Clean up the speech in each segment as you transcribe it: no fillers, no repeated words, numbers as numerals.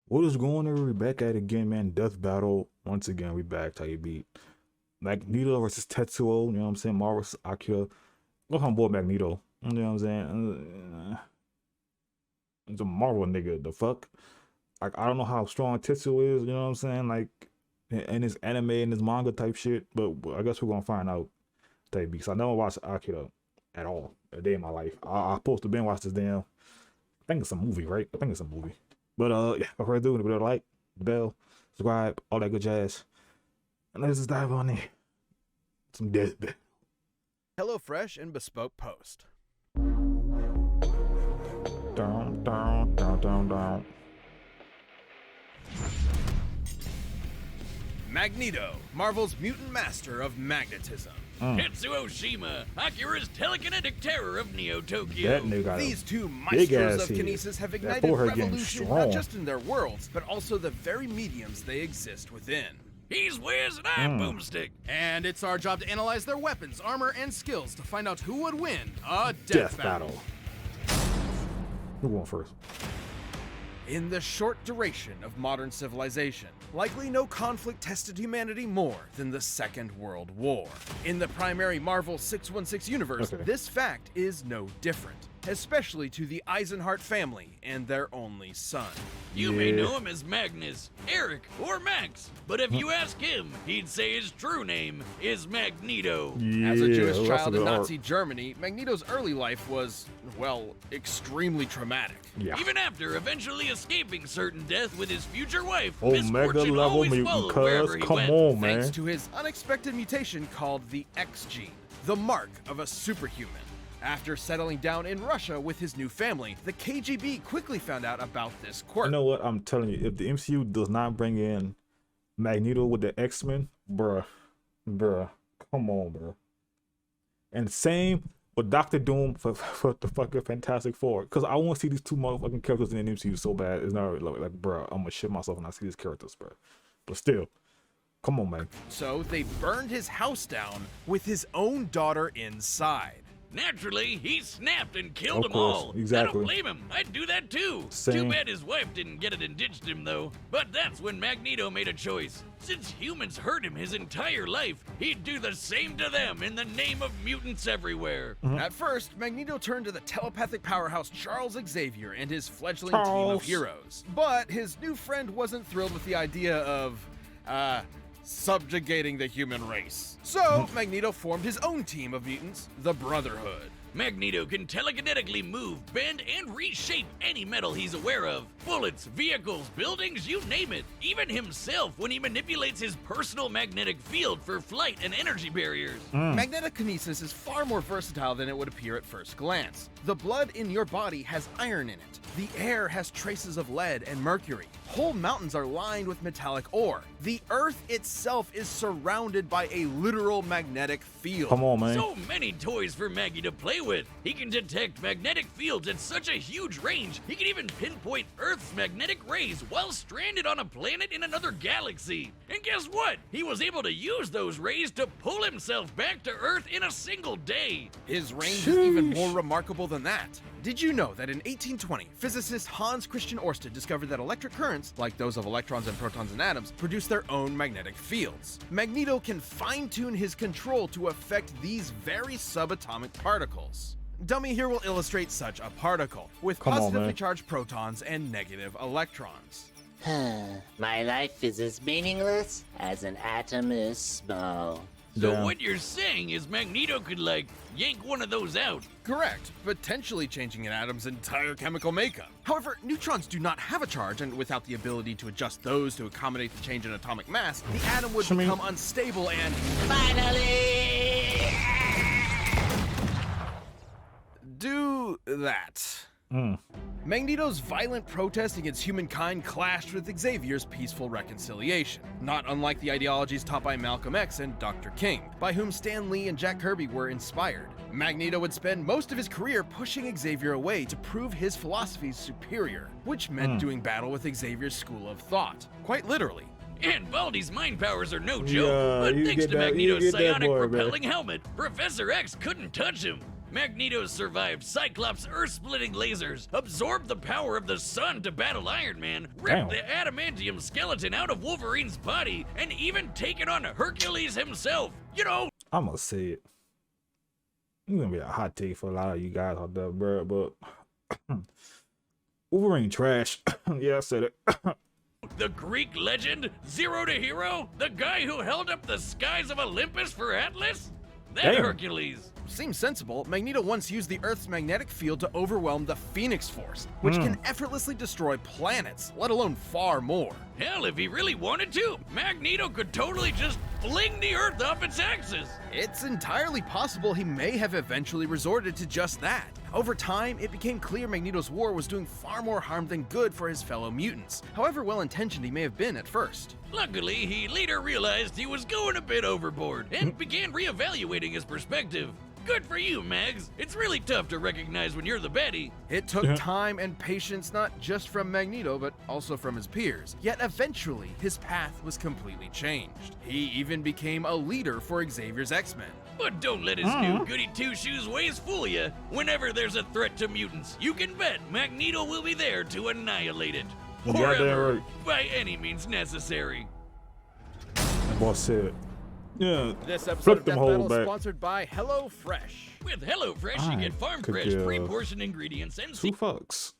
What is going on? We back at it again, man. Death battle. Once again, we back. How you beat Magneto versus Tetsuo. You know what I'm saying? Marvel versus Akira. Look on board Magneto. You know what I'm saying? It's a Marvel nigga. The fuck? Like, I don't know how strong Tetsuo is. You know what I'm saying? Like, in his anime and his manga type shit. But I guess we're gonna find out today because I never watched Akira at all a day in my life. I supposed to been watch this damn. I think it's a movie, right? I think it's a movie. But yeah, without further ado, if like, bell, subscribe, all that good jazz. And let's just dive on in. Some deathbattle. HelloFresh and Bespoke Post. Down, down, down, down, down. Magneto, Marvel's mutant master of magnetism. Tetsuo Shima, Akira's telekinetic terror of Neo-Tokyo. That nigga got These two big maestros ass of head. kinesis have That ignited forehead getting revolution strong. not just in their worlds, but also the very mediums they exist within. He's Wiz and I'm Boomstick. And it's our job to analyze their weapons, armor, and skills to find out who would win a Death battle. Who going first? In the short duration of modern civilization, likely no conflict tested humanity more than the Second World War. In the primary Marvel 616 universe, Okay. this fact is no different, especially to the Eisenhart family and their only son. You may know him as Magnus, Eric, or Max, but if you ask him, he'd say his true name is Magneto. Yeah, As a Jewish that's child a in good Nazi art. Germany, Magneto's early life was, well, extremely traumatic. Yeah. Even after eventually escaping certain death with his future wife, Omega misfortune level always mutant, followed cuz. wherever he Come went. on, man. Thanks to his unexpected mutation called the X gene, the mark of a superhuman. After settling down in Russia with his new family, the KGB quickly found out about this quirk. You know what? I'm telling you, if the MCU does not bring in Magneto with the X-Men, bruh, come on, bruh. And same with Doctor Doom for the fucking Fantastic Four, because I want to see these two motherfucking characters in the MCU so bad. It's not like bruh, I'm gonna shit myself when I see these characters, bruh. But still, come on, man. So they burned his house down with his own daughter inside. Naturally, he snapped and killed Of them course, all. I exactly. don't blame him. I'd do that too. Same. Too bad his wife didn't get it and ditched him, though. But that's when Magneto made a choice. Since humans hurt him his entire life, he'd do the same to them in the name of mutants everywhere. At first, Magneto turned to the telepathic powerhouse Charles Xavier and his fledgling team Charles. of heroes. But his new friend wasn't thrilled with the idea of, subjugating the human race. So, Magneto formed his own team of mutants, the Brotherhood. Magneto can telekinetically move, bend, and reshape any metal he's aware of. Bullets, vehicles, buildings, you name it. Even himself when he manipulates his personal magnetic field for flight and energy barriers. Magnetokinesis is far more versatile than it would appear at first glance. The blood in your body has iron in it. The air has traces of lead and mercury. Whole mountains are lined with metallic ore. The Earth itself is surrounded by a literal magnetic field. Come on, man. So many toys for Maggie to play with. He can detect magnetic fields at such a huge range, he can even pinpoint Earth's magnetic rays while stranded on a planet in another galaxy. And guess what? He was able to use those rays to pull himself back to Earth in a single day. His range is even more remarkable than that. Did you know that in 1820, physicist Hans Christian Ørsted discovered that electric currents, like those of electrons and protons and atoms, produce their own magnetic fields? Magneto can fine-tune his control to affect these very subatomic particles. Dummy here will illustrate such a particle, with Come on, positively man. charged protons and negative electrons. My life is as meaningless as an atom is small. So Damn. what you're saying is Magneto could, like, yank one of those out. Correct, potentially changing an atom's entire chemical makeup. However, neutrons do not have a charge, and without the ability to adjust those to accommodate the change in atomic mass, the atom would Shimmy. become unstable and Finally! do that. Magneto's violent protest against humankind clashed with Xavier's peaceful reconciliation, not unlike the ideologies taught by Malcolm X and Dr. King, by whom Stan Lee and Jack Kirby were inspired. Magneto would spend most of his career pushing Xavier away to prove his philosophies superior, which meant doing battle with Xavier's school of thought, quite literally. And Baldy's mind powers are no joke, Yeah, but you thanks get to that- you Magneto's get that psionic boy, man. repelling helmet, Professor X couldn't touch him. Magneto survived Cyclops' earth-splitting lasers, absorbed the power of the sun to battle Iron Man, ripped the adamantium skeleton out of Wolverine's body, and even taken on Hercules himself. You know, I'm gonna say it. It's gonna be a hot take for a lot of you guys out there, bro, but Wolverine trash. Yeah, I said it. the Greek legend, Zero to Hero, the guy who held up the skies of Olympus for Atlas? That Damn. Hercules. Seems sensible. Magneto once used the Earth's magnetic field to overwhelm the Phoenix Force, which can effortlessly destroy planets, let alone far more. Hell, if he really wanted to, Magneto could totally just fling the Earth off its axis. It's entirely possible he may have eventually resorted to just that. Over time, it became clear Magneto's war was doing far more harm than good for his fellow mutants, however well-intentioned he may have been at first. Luckily, he later realized he was going a bit overboard and began reevaluating his perspective. Good for you, Mags. It's really tough to recognize when you're the baddie. It took time and patience not just from Magneto, but also from his peers. Yet eventually, his path was completely changed. He even became a leader for Xavier's X-Men. But don't let his new goody two-shoes ways fool you. Whenever there's a threat to mutants, you can bet Magneto will be there to annihilate it. Forever, right. by any means necessary. That boy said, yeah. This episode Flip of them Death hoes Battle is back. sponsored by HelloFresh. With HelloFresh, you I get farm could fresh, give pre-portioned ingredients and 2 fucks.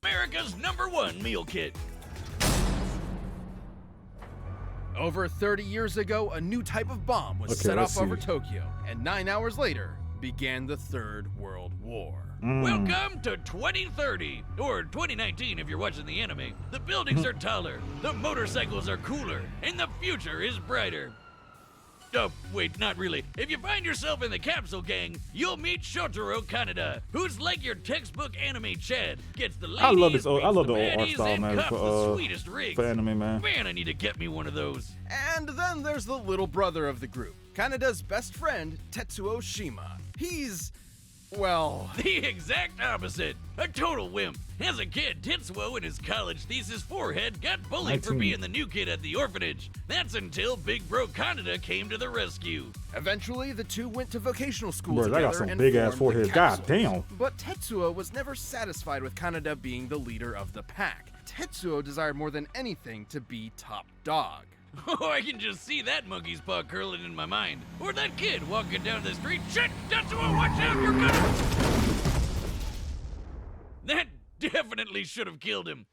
America's #1 meal kit. Over 30 years ago, a new type of bomb was Okay, set let's off over see. Tokyo, and 9 hours later began the Third World War. Welcome to 2030, or 2019 if you're watching the anime. The buildings are taller, the motorcycles are cooler, and the future is brighter. Oh, wait, not really. If you find yourself in the capsule gang, you'll meet Shotaro Kaneda, who's like your textbook anime Chad. Gets the ladies, I love this. beats I love the the old art baddies, style, and man, cops the for sweetest rigs. anime, man. Man, I need to get me one of those. And then there's the little brother of the group, Kaneda's best friend, Tetsuo Shima. He's, well, The exact opposite. A total wimp. As a kid, Tetsuo in his college thesis forehead got bullied for 19. being the new kid at the orphanage. That's until Big Bro Kaneda came to the rescue. eventually the two went to vocational school Bro, they together got some and big-ass formed the foreheads. God Capsules. damn. But Tetsuo was never satisfied with Kaneda being the leader of the pack. Tetsuo desired more than anything to be top dog. Oh, I can just see that monkey's paw curling in my mind. Or that kid walking down the street. Shit! Tetsuo, watch out! You're gonna... That definitely should have killed him.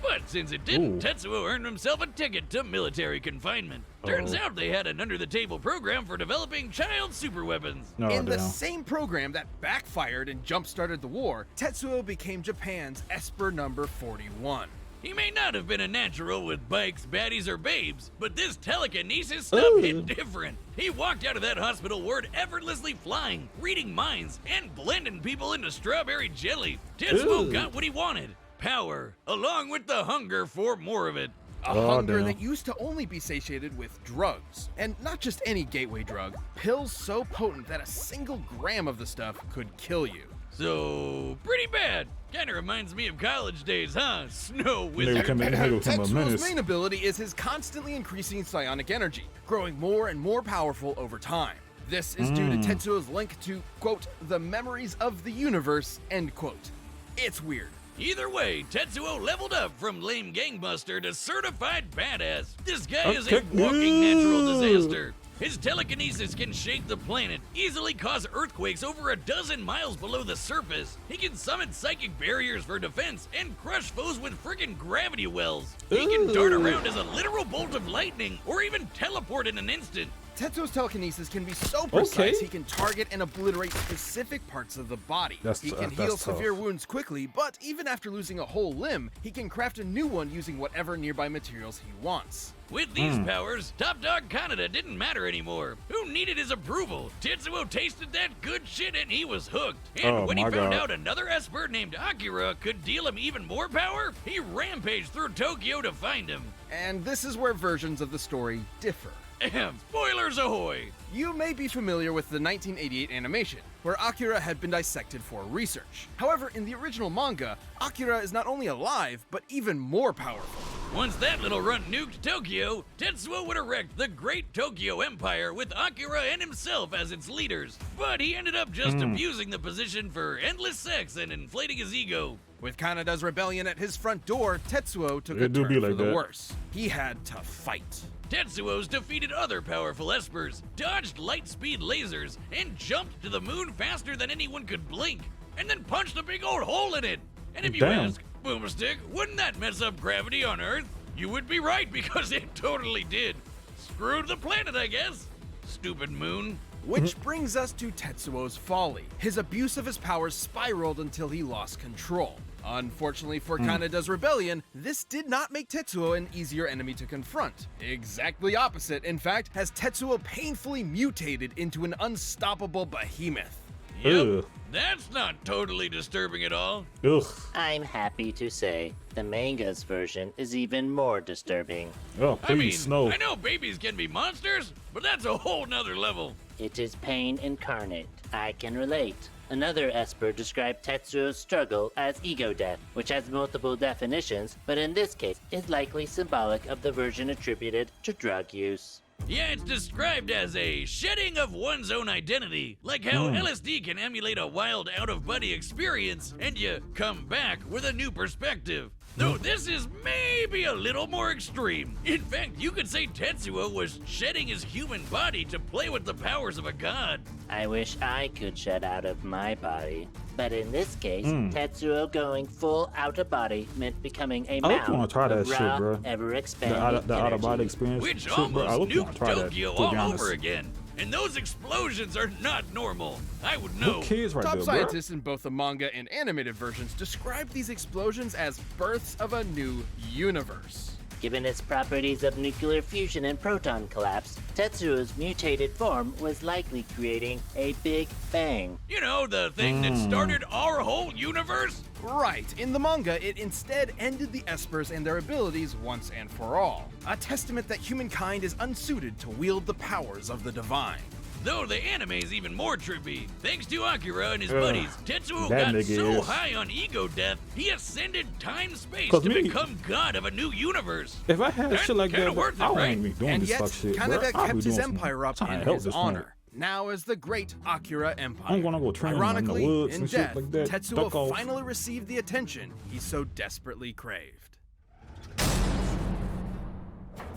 But since it didn't, Ooh. Tetsuo earned himself a ticket to military confinement. Turns Uh-oh. out they had an under-the-table program for developing child superweapons. No, In the damn. same program that backfired and jump-started the war, Tetsuo became Japan's Esper number 41. He may not have been a natural with bikes, baddies, or babes, but this telekinesis stuff Ooh. hit different. He walked out of that hospital ward effortlessly flying, reading minds, and blending people into strawberry jelly. Tetsuo Ooh. got what he wanted. Power, along with the hunger for more of it. A Oh, hunger damn. that used to only be satiated with drugs. And not just any gateway drug, pills so potent that a single gram of the stuff could kill you. So, pretty bad. Kinda reminds me of college days, huh? Snow Nigga wizard. come in here with some Tetsuo's menace. main ability is his constantly increasing psionic energy, growing more and more powerful over time. This is due to Tetsuo's link to, quote, the memories of the universe, end quote. It's weird. Either way, Tetsuo leveled up from lame gangbuster to certified badass. This guy is a Okay. walking natural Ooh. disaster. His telekinesis can shake the planet, easily cause earthquakes over a dozen miles below the surface. He can summon psychic barriers for defense and crush foes with frickin' gravity wells. He can dart Ooh. around as a literal bolt of lightning or even teleport in an instant. Tetsuo's telekinesis can be so precise Okay. he can target and obliterate specific parts of the body. That's- He can that's heal tough. severe wounds quickly, but even after losing a whole limb, he can craft a new one using whatever nearby materials he wants. With these powers, Top Dog Kaneda didn't matter anymore. Who needed his approval? Tetsuo tasted that good shit and he was hooked. And Oh when he my found God. out another Esper named Akira could deal him even more power, he rampaged through Tokyo to find him. And this is where versions of the story differ. Ahem. Spoilers ahoy! You may be familiar with the 1988 animation, where Akira had been dissected for research. However, in the original manga, Akira is not only alive, but even more powerful. Once that little runt nuked Tokyo, Tetsuo would erect the Great Tokyo Empire with Akira and himself as its leaders. But he ended up just abusing the position for endless sex and inflating his ego. With Kanada's rebellion at his front door, Tetsuo took a It do turn be for like the that. worse. He had to fight. Tetsuo's defeated other powerful espers, dodged light-speed lasers, and jumped to the moon faster than anyone could blink, and then punched a big old hole in it. And if you Damn. ask, Boomerstick, wouldn't that mess up gravity on Earth? You would be right, because it totally did. Screwed the planet, I guess. Stupid moon. Which brings us to Tetsuo's folly. His abuse of his powers spiraled until he lost control. Unfortunately for Kanada's rebellion, this did not make Tetsuo an easier enemy to confront. Exactly opposite, in fact, has Tetsuo painfully mutated into an unstoppable behemoth. Yep, Ugh. that's not totally disturbing at all. Ugh. I'm happy to say the manga's version is even more disturbing. Oh, I mean, please, no. I know babies can be monsters, but that's a whole nother level. It is pain incarnate. I can relate. Another Esper described Tetsuo's struggle as ego death, which has multiple definitions, but in this case is likely symbolic of the version attributed to drug use. Yeah, it's described as a shedding of one's own identity, like how LSD can emulate a wild out-of-body experience, and you come back with a new perspective. Though this is maybe a little more extreme. In fact, you could say Tetsuo was shedding his human body to play with the powers of a god. I wish I could shed out of my body. But in this case, Tetsuo going full out of body meant becoming a I mound wanna try that of shit, raw, bro. ever-expanding The out-of-body energy. experience. Which shit, bro. I almost look wanna nuked try that, Tokyo to be all honest. over again. And those explosions are not normal. I would know. Good kids right Top there, bro. scientists in both the manga and animated versions describe these explosions as births of a new universe. Given its properties of nuclear fusion and proton collapse, Tetsuo's mutated form was likely creating a Big Bang. You know, the thing that started our whole universe? Right, in the manga, it instead ended the Espers and their abilities once and for all. A testament that humankind is unsuited to wield the powers of the divine. Though the anime's even more trippy. Thanks to Akira and his buddies, Tetsuo that got nigga so is. high on ego death, he ascended time-space 'Cause to me- become god of a new universe. If I had That's shit like kinda that, bro, worth it, I wouldn't right? be doing And this yet, fuck shit, bro. Kanada I'd be kept his doing some empire up trying in to help his this honor. Now as the great Akira Empire. I'm gonna go train in the Ironically, woods in and shit death, like that. Tetsuo Duck off. finally received the attention he so desperately craved.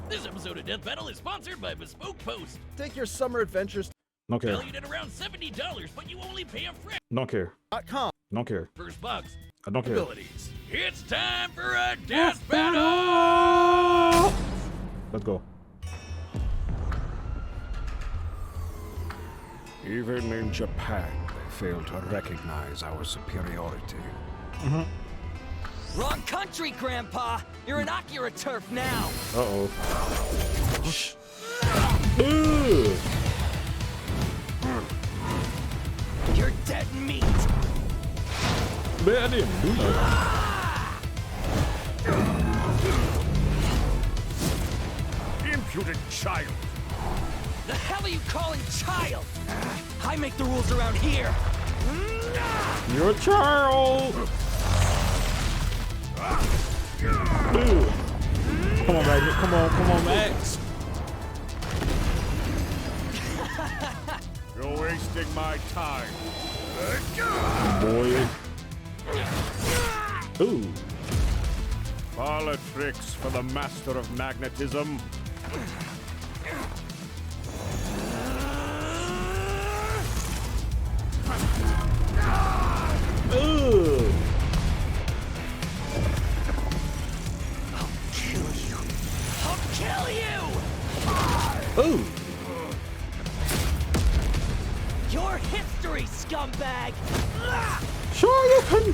This episode of Death Battle is sponsored by Bespoke Post. Take your summer adventures Don't care. Valued at around $70, but you only pay a fraction Don't care. .com Don't care. first box. I don't care. abilities. It's time for a Death Battle! Let's go. Even in Japan, they fail to recognize our superiority. Wrong country, Grandpa! You're in Akira turf now! Uh-oh. Ugh. You're dead meat! Man, I didn't do nothing. Impudent child! The hell are you calling child? I make the rules around here! You're a child. Dude. Come on, Max. Come on, Max. You're wasting my time. Boy. Ooh. Parlor tricks for the master of magnetism. Ugh. I'll kill you! Ooh. Your history, scumbag! Sure you can.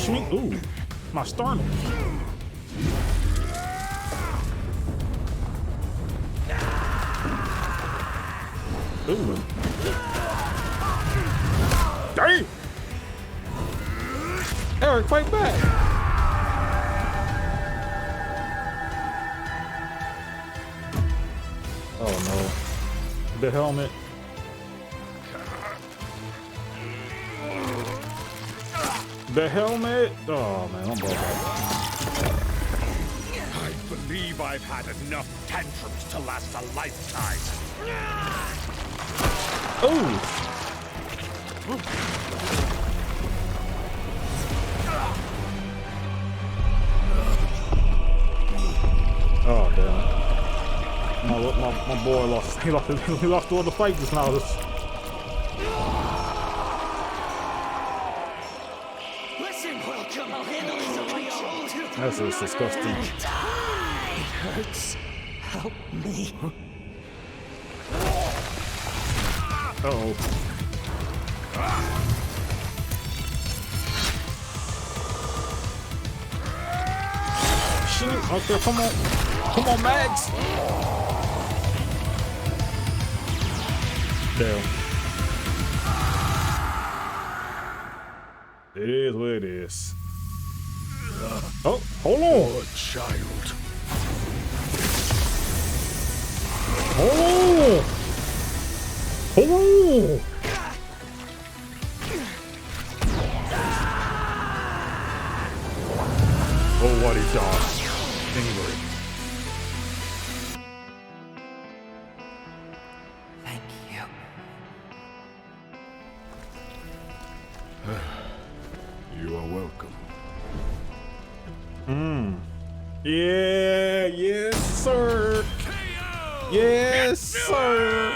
Schmink. Ooh. My sternum. Ooh. Dang! Eric, fight back! Oh no. The helmet. The helmet. Oh man, I'm broke. believe I've had enough tantrums to last a lifetime. Oh! Oh damn! My boy lost. He lost all the fight just now. Listen, welcome. I'll handle this on my own. That's just disgusting. It hurts. Help me. Uh-oh. Shoot! Okay, come on, Max. Damn. It is what it is. Oh, hold on. Child. Hold on. Hold on. Oh, what he done. Anyway. Thank you. You are welcome. Yeah, yes, sir. Yes, sir.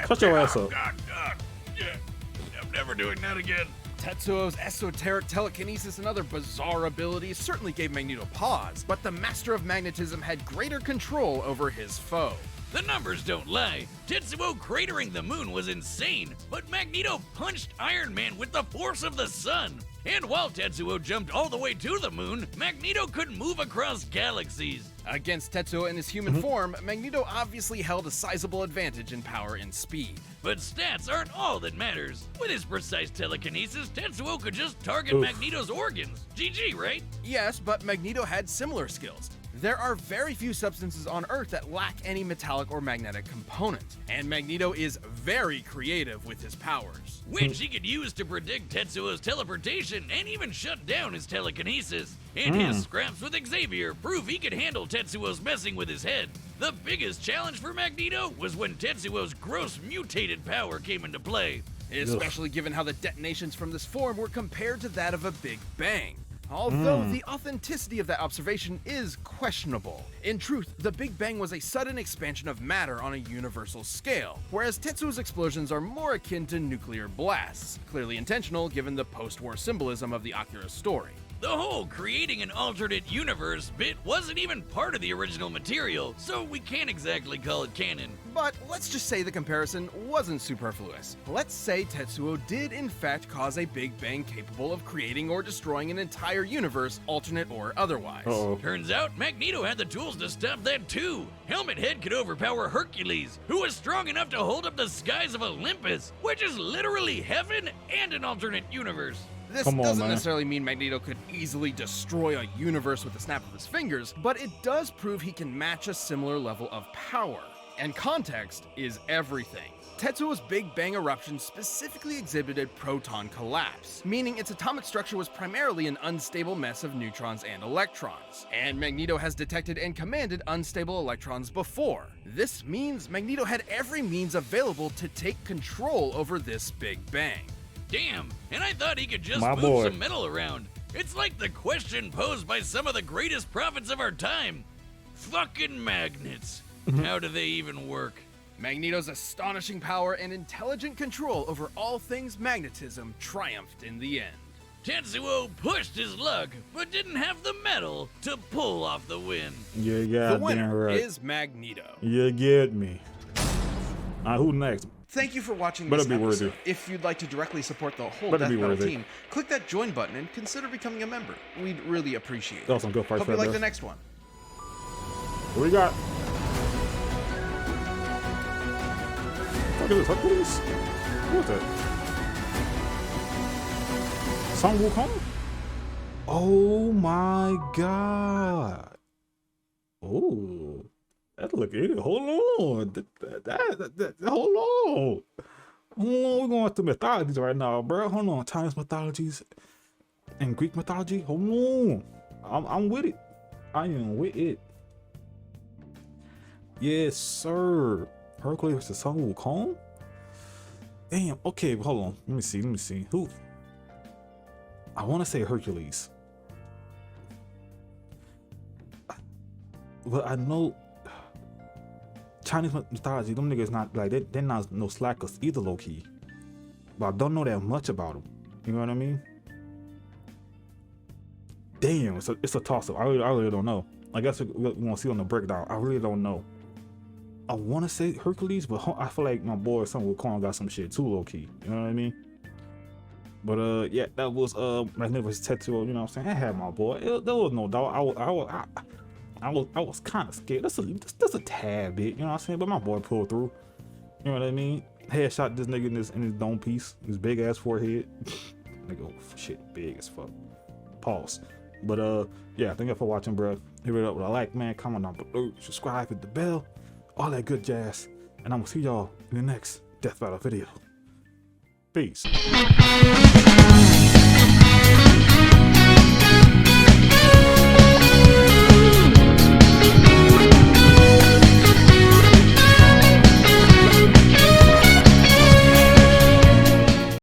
Shut your ass up. I'm never doing that again. Tetsuo's esoteric telekinesis and other bizarre abilities certainly gave Magneto pause, but the Master of Magnetism had greater control over his foe. The numbers don't lie. Tetsuo cratering the moon was insane, but Magneto punched Iron Man with the force of the sun. And while Tetsuo jumped all the way to the moon, Magneto could move across galaxies. Against Tetsuo in his human form, Magneto obviously held a sizable advantage in power and speed. But stats aren't all that matters. With his precise telekinesis, Tetsuo could just target Oof. Magneto's organs. GG, right? Yes, but Magneto had similar skills. There are very few substances on Earth that lack any metallic or magnetic component, and Magneto is very creative with his powers. Which he could use to predict Tetsuo's teleportation and even shut down his telekinesis. And his scraps with Xavier prove he could handle Tetsuo's messing with his head. The biggest challenge for Magneto was when Tetsuo's gross mutated power came into play. Especially given how the detonations from this form were compared to that of a Big Bang. Although the authenticity of that observation is questionable. In truth, the Big Bang was a sudden expansion of matter on a universal scale, whereas Tetsuo's explosions are more akin to nuclear blasts, clearly intentional given the post-war symbolism of the Akira story. The whole creating an alternate universe bit wasn't even part of the original material, so we can't exactly call it canon. But let's just say the comparison wasn't superfluous. Let's say Tetsuo did in fact cause a Big Bang capable of creating or destroying an entire universe, alternate or otherwise. Uh-oh. Turns out Magneto had the tools to stop that too. Helmet Head could overpower Hercules, who was strong enough to hold up the skies of Olympus, which is literally heaven and an alternate universe. This Come on, doesn't man. necessarily mean Magneto could easily destroy a universe with the snap of his fingers, but it does prove he can match a similar level of power. And context is everything. Tetsuo's Big Bang eruption specifically exhibited proton collapse, meaning its atomic structure was primarily an unstable mess of neutrons and electrons. And Magneto has detected and commanded unstable electrons before. This means Magneto had every means available to take control over this Big Bang. Damn, and I thought he could just My move boy. some metal around. It's like the question posed by some of the greatest prophets of our time. Fucking magnets. How do they even work? Magneto's astonishing power and intelligent control over all things magnetism triumphed in the end. Tetsuo pushed his luck, but didn't have the metal to pull off the win. Yeah, The goddamn winner right. is Magneto. You get me. Alright, who next? Thank you for watching Better this be episode. worthy. If you'd like to directly support the whole Better be Death Battle worthy. team, click that join button and consider becoming a member. We'd really appreciate it. That was some good fights Hope you right like there. the next one. What we got? Look at this, Hercules. What is that? Sun Wukong? Oh my god. Oh. That look it. Hold on. Hold on. We're going through mythologies right now, bro. Hold on. Chinese mythologies and Greek mythology. Hold on. I'm with it. I am with it. Yes, sir. Hercules versus Sun Wukong? Damn, okay, hold on. Let me see. Who? I want to say Hercules. But I know Chinese mythology, them niggas not like they're not no slackers either, low key. But I don't know that much about them. You know what I mean? Damn, it's a toss up. I really don't know. I guess we're gonna see on the breakdown. I really don't know. I want to say Hercules, but I feel like my boy Sun Wukong got some shit too, low key. You know what I mean? But yeah, that was Magneto vs. Tetsuo. You know what I'm saying? I had my boy. There was no doubt. I was kind of scared. That's a tad bit, you know what I'm saying? But my boy pulled through. You know what I mean? Headshot this nigga in his dome piece, his big ass forehead. Nigga, oh, shit, big as fuck. Pause. But yeah, thank you for watching, bro. Hit it up with a like, man. Comment down below, subscribe, hit the bell, all that good jazz. And I'm gonna see y'all in the next Death Battle video. Peace.